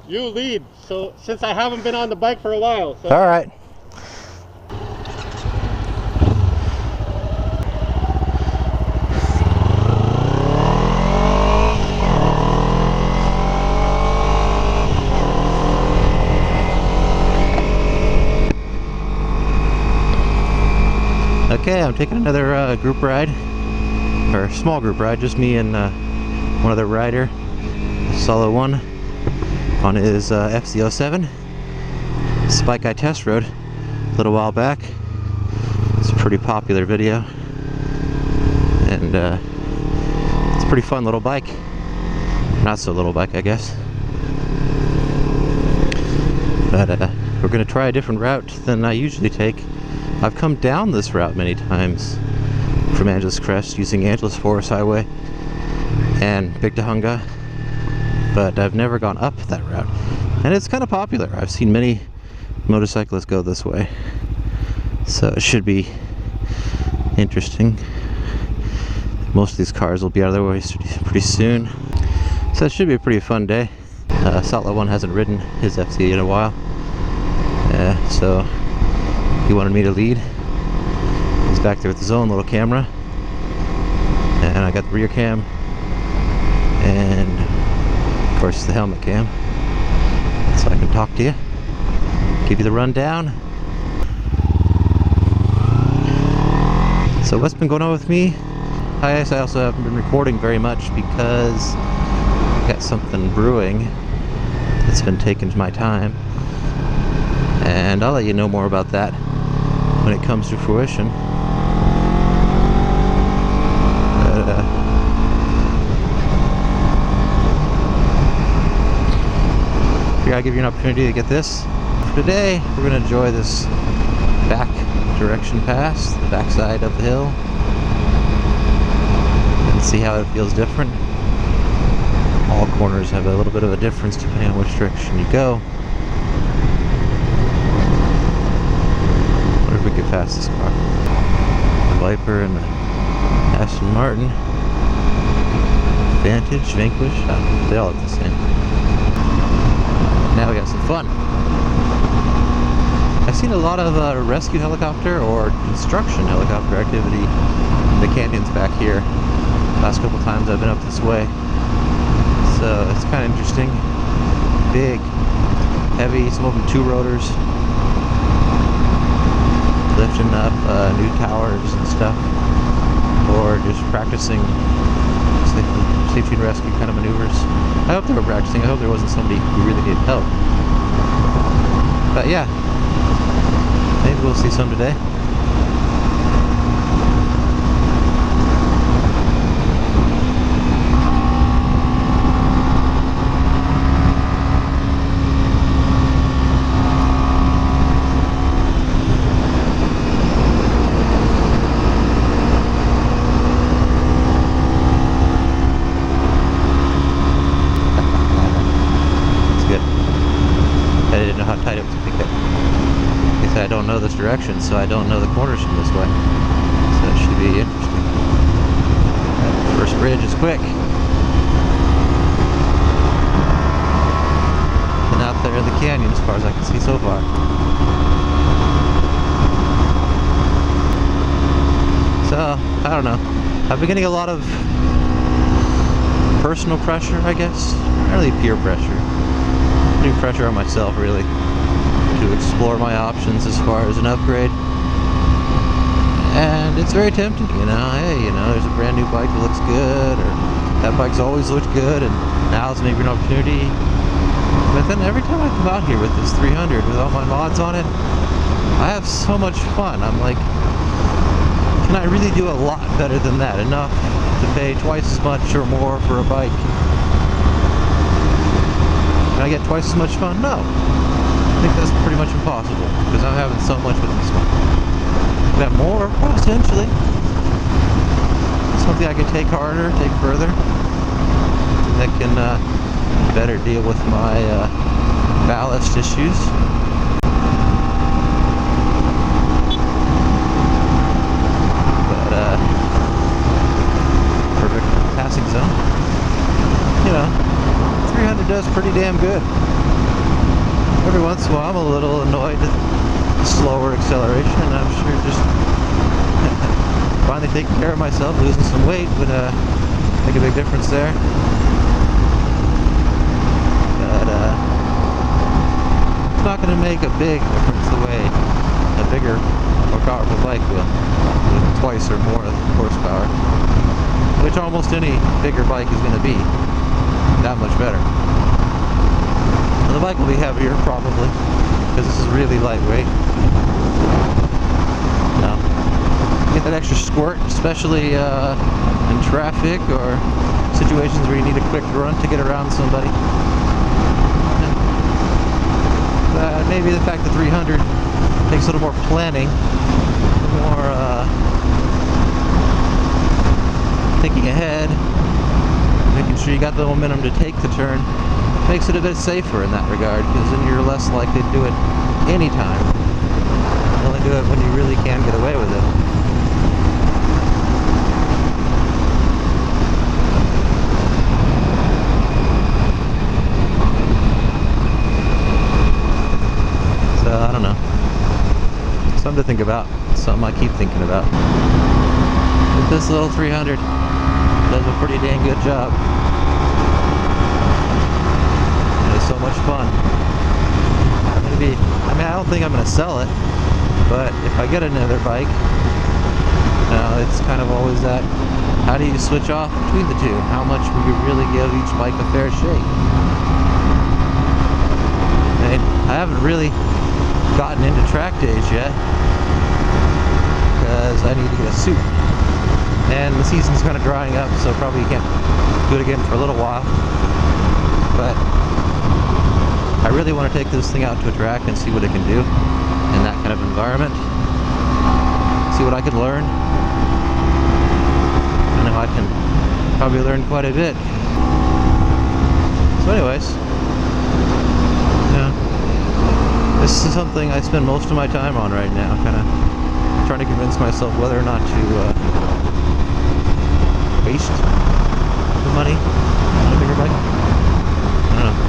You lead, so since I haven't been on the bike for a while. So. All right. Okay, I'm taking another group ride, or small group ride, just me and one other rider, solo one, on his FZ07. It's a bike I test rode a little while back. It's a pretty popular video, and it's a pretty fun little bike. Not so little bike, I guess. But we're gonna try a different route than I usually take. I've come down this route many times from Angeles Crest using Angeles Forest Highway and Big Tahunga, but I've never gone up that route, and it's kind of popular. I've seen many motorcyclists go this way, so it should be interesting. Most of these cars will be out of their way pretty soon, so it should be a pretty fun day. Saltlet One hasn't ridden his FZ in a while, so he wanted me to lead. He's back there with his own little camera, and I got the rear cam, and of course the helmet cam, so I can talk to you, give you the rundown. So what's been going on with me? I also haven't been recording very much because I got something brewing that's been taking my time, and I'll let you know more about that when it comes to fruition. I'll give you an opportunity to get this. For today, we're going to enjoy this back direction pass, the backside of the hill, and see how it feels different. All corners have a little bit of a difference depending on which direction you go. I wonder if we get past this car. The Viper and the Aston Martin. Vantage, Vanquish, they all look the same. Now we got some fun. I've seen a lot of rescue helicopter or construction helicopter activity in the canyons back here. Last couple times I've been up this way. So it's kind of interesting. Big, heavy, some of them 2 rotors. Lifting up new towers and stuff. Or just practicing safety and rescue kind of maneuvers. I hope they were practicing. I hope there wasn't somebody who really needed help. But yeah, maybe we'll see some today. I don't know this direction, so I don't know the corners from this way. So it should be interesting. First bridge is quick. And out there in the canyon as far as I can see so far. So, I don't know. I've been getting a lot of personal pressure, I guess. Not really peer pressure. Putting pressure on myself, really, to explore my options as far as an upgrade. And it's very tempting, you know. Hey, you know, there's a brand new bike that looks good, or that bike's always looked good, and now's maybe an opportunity. But then every time I come out here with this 300 with all my mods on it, I have so much fun. I'm like, can I really do a lot better than that? Enough to pay twice as much or more for a bike? Can I get twice as much fun? No. I think that's pretty much impossible, because I'm having so much with this one. That more, potentially. Something I can take harder, take further. That can better deal with my ballast issues. But perfect passing zone. You know, 300 does pretty damn good. every once in a while I'm a little annoyed at the slower acceleration, and I'm sure just finally taking care of myself, losing some weight would make a big difference there. But it's not going to make a big difference the way a bigger, more powerful bike will, with twice or more horsepower, which almost any bigger bike is going to be that much better. And the bike will be heavier probably, because this is really lightweight. Now, get that extra squirt, especially in traffic or situations where you need a quick run to get around somebody. Maybe the fact that 300 takes a little more planning, more thinking ahead, making sure you got the momentum to take the turn, makes it a bit safer in that regard, because then you're less likely to do it anytime. You only do it when you really can get away with it. So, I don't know. Something to think about. Something I keep thinking about. But this little 300 does a pretty dang good job. It's so much fun. I don't think I'm going to sell it, but if I get another bike, it's kind of always that, how do you switch off between the two? How much will you really give each bike a fair shake? And I haven't really gotten into track days yet, because I need to get a suit. And the season's kind of drying up, so probably can't do it again for a little while. But I really want to take this thing out to a track and see what it can do in that kind of environment. See what I can learn. I know I can probably learn quite a bit. So anyways, this is something I spend most of my time on right now, kind of trying to convince myself whether or not to waste the money on a bigger bike. I don't know.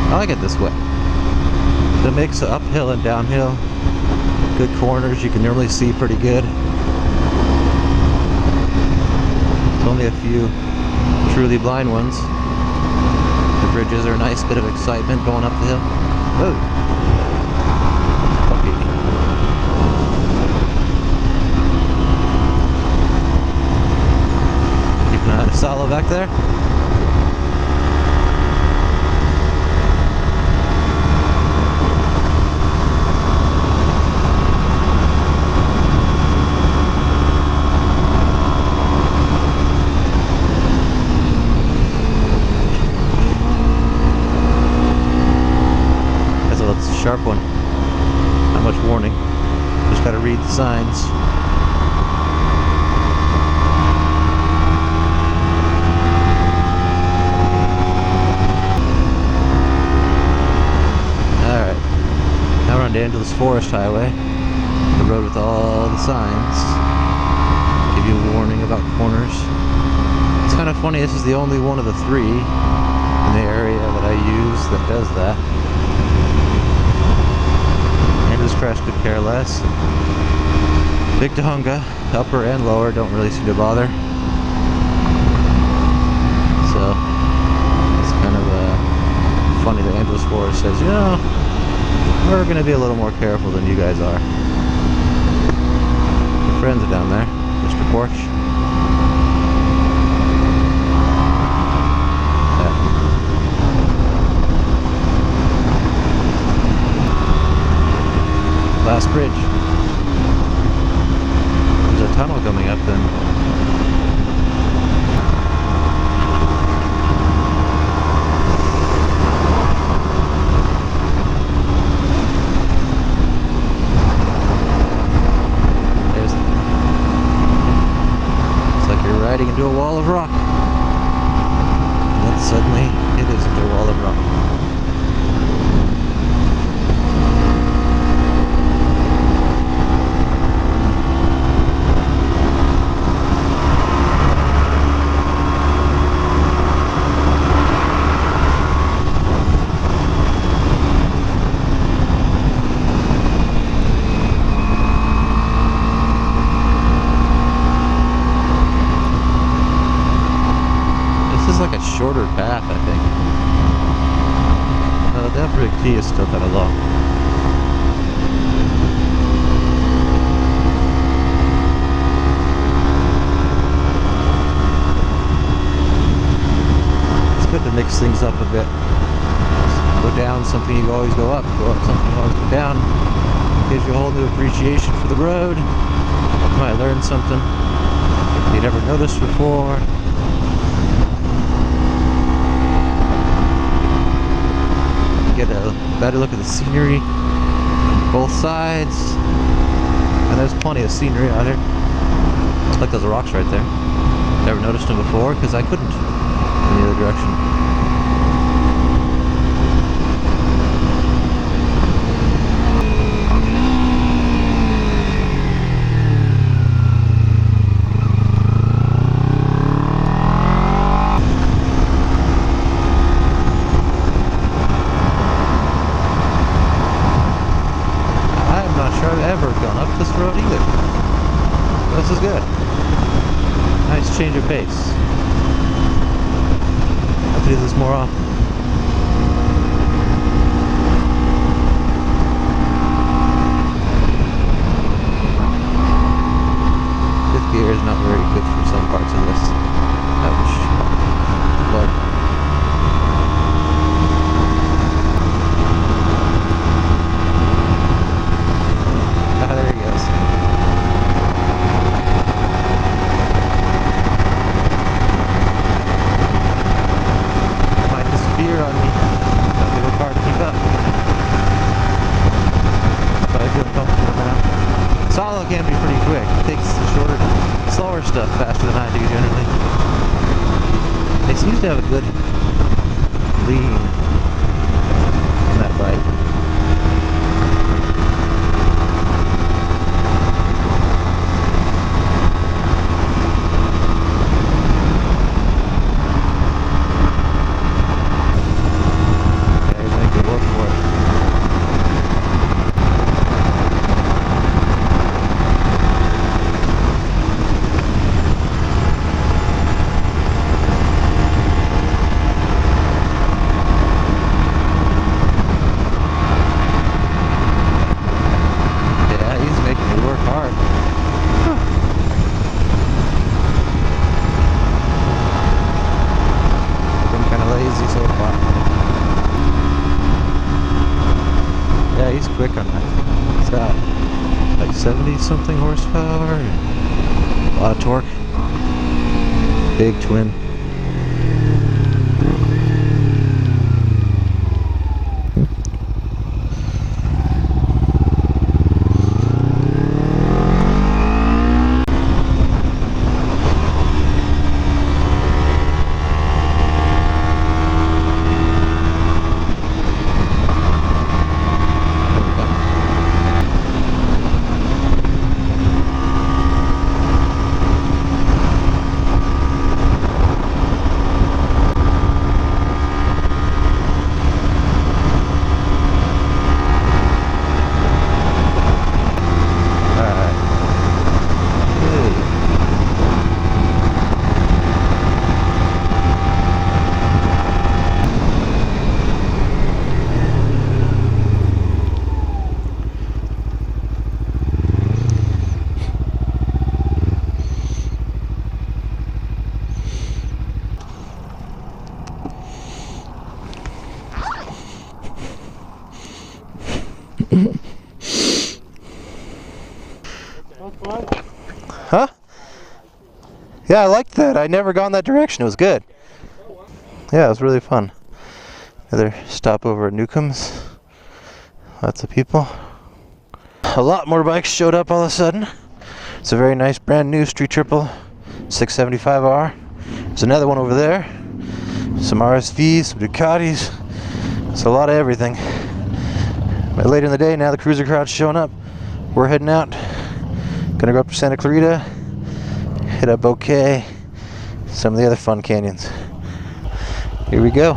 I like it this way. The mix of uphill and downhill, good corners you can normally see pretty good. There's only a few truly blind ones. The bridges are a nice bit of excitement going up the hill. Whoa! Okay. Keeping an eye on the solo back there. Sharp one. Not much warning. Just gotta read the signs. Alright. Now we're on Angeles Forest Highway. The road with all the signs. Give you a warning about corners. It's kind of funny, this is the only one of the three in the area that I use that does that. This crash could care less. Big Tahunga, upper and lower, don't really seem to bother. So it's kind of funny that Angeles Forest says, you know, we're going to be a little more careful than you guys are. Your friends are down there, Mr. Porch. Last bridge. There's a tunnel coming up then. It's like you're riding into a wall of rock. Suddenly, it isn't a wall of rock. This is like a shorter path, I think. That brick T is still kind of long. It's good to mix things up a bit. Go down something, you always go up. Go up something, you always go down. Gives you a whole new appreciation for the road. You might learn something you never noticed before. Get a better look at the scenery on both sides, and there's plenty of scenery out here. Like those rocks right there. Never noticed them before because I couldn't in the other direction. This road either. This is good. Nice change of pace. I have to do this more often. Fifth gear is not very good for some parts of this. Ouch. But can be pretty quick. It takes shorter, slower stuff faster than I do generally. They seem to have a good lean on that bike. He's quick on that. He's got like 70 something horsepower, a lot of torque, big twin. Huh? Yeah, I liked that. I'd never gone that direction. It was good. Yeah, it was really fun. Another stop over at Newcomb's. Lots of people. A lot more bikes showed up all of a sudden. It's a very nice brand new Street Triple 675R. There's another one over there. some RSVs, some Ducatis. It's a lot of everything. But later in the day, now the cruiser crowd's showing up. We're heading out. Gonna go up to Santa Clarita, hit up Bouquet, some of the other fun canyons. Here we go.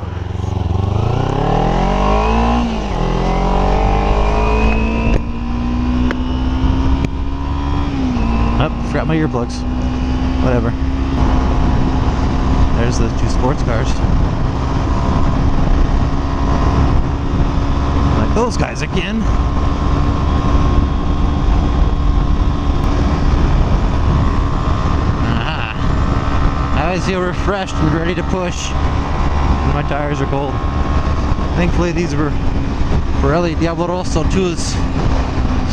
Oh, forgot my earplugs. Whatever. There's the two sports cars. Like those guys again. I always feel refreshed and ready to push when my tires are cold. Thankfully these were Pirelli Diablo Rosso 2s.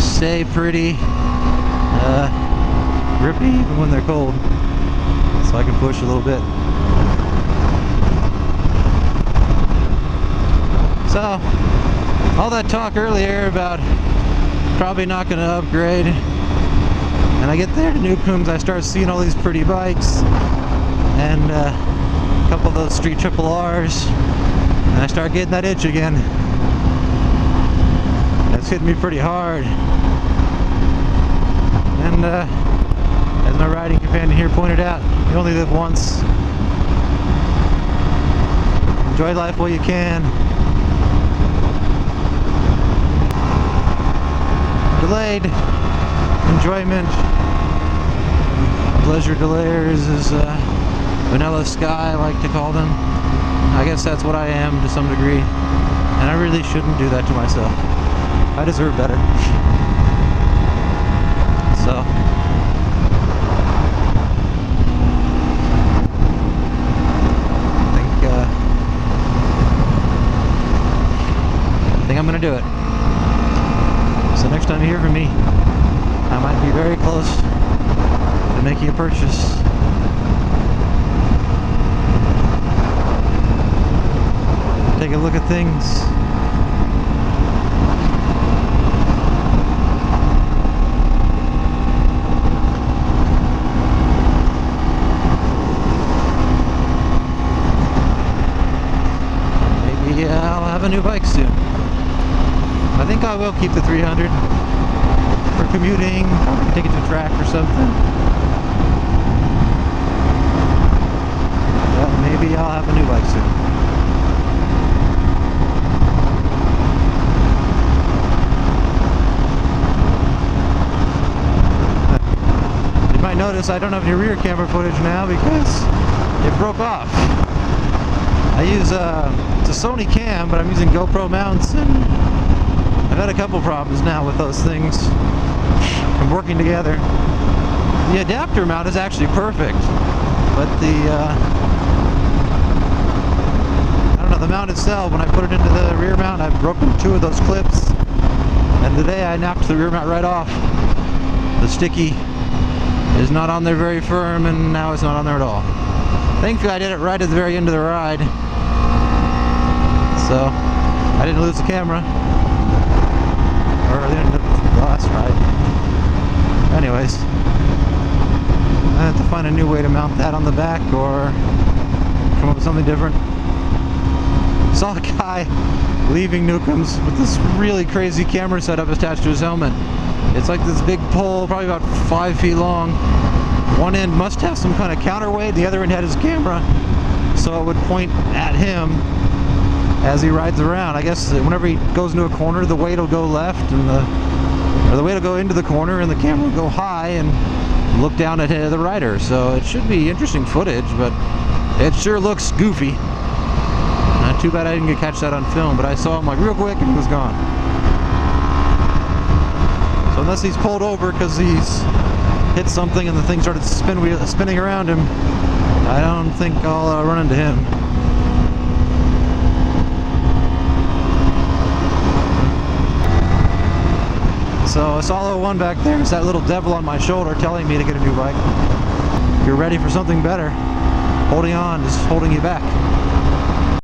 Stay pretty grippy even when they're cold, so I can push a little bit. So, all that talk earlier about probably not going to upgrade, and I get there to Newcombs, I start seeing all these pretty bikes, and a couple of those street triple R's, and I start getting that itch again. It's hitting me pretty hard. And as my riding companion here pointed out, you only live once. Enjoy life while you can. Delayed enjoyment, pleasure delayers is vanilla sky, I like to call them. I guess that's what I am to some degree, and I really shouldn't do that to myself. I deserve better. So I think I'm gonna do it. So next time you hear from me, I might be very close to making a purchase. Take a look at things. Maybe I'll have a new bike soon. I think I will keep the 300 for commuting. I can take it to a track or something. Well, maybe I'll have a new bike soon. You might notice I don't have any rear camera footage now because it broke off. I use it's a Sony cam, but I'm using GoPro mounts, and I've had a couple problems now with those things from working together. The adapter mount is actually perfect, but the I don't know, the mount itself, when I put it into the rear mount, I've broken two of those clips, and today I knocked the rear mount right off. The sticky is not on there very firm, and now it's not on there at all. Thankfully I did it right at the very end of the ride, so I didn't lose the camera. Or the end of the last ride. Anyways, I have to find a new way to mount that on the back or come up with something different. Saw a guy leaving Newcombs with this really crazy camera setup attached to his helmet. It's like this big pole, probably about 5 feet long. One end must have some kind of counterweight, the other end had his camera, so it would point at him as he rides around. I guess whenever he goes into a corner, the weight will go left, and the weight will go into the corner, and the camera will go high and look down at the rider. So it should be interesting footage, but it sure looks goofy. Too bad I didn't get catch that on film, but I saw him like real quick and he was gone. So unless he's pulled over because he's hit something and the thing started spinning around him, I don't think I'll run into him. So it's all one back there. It's that little devil on my shoulder telling me to get a new bike. If you're ready for something better, holding on is holding you back.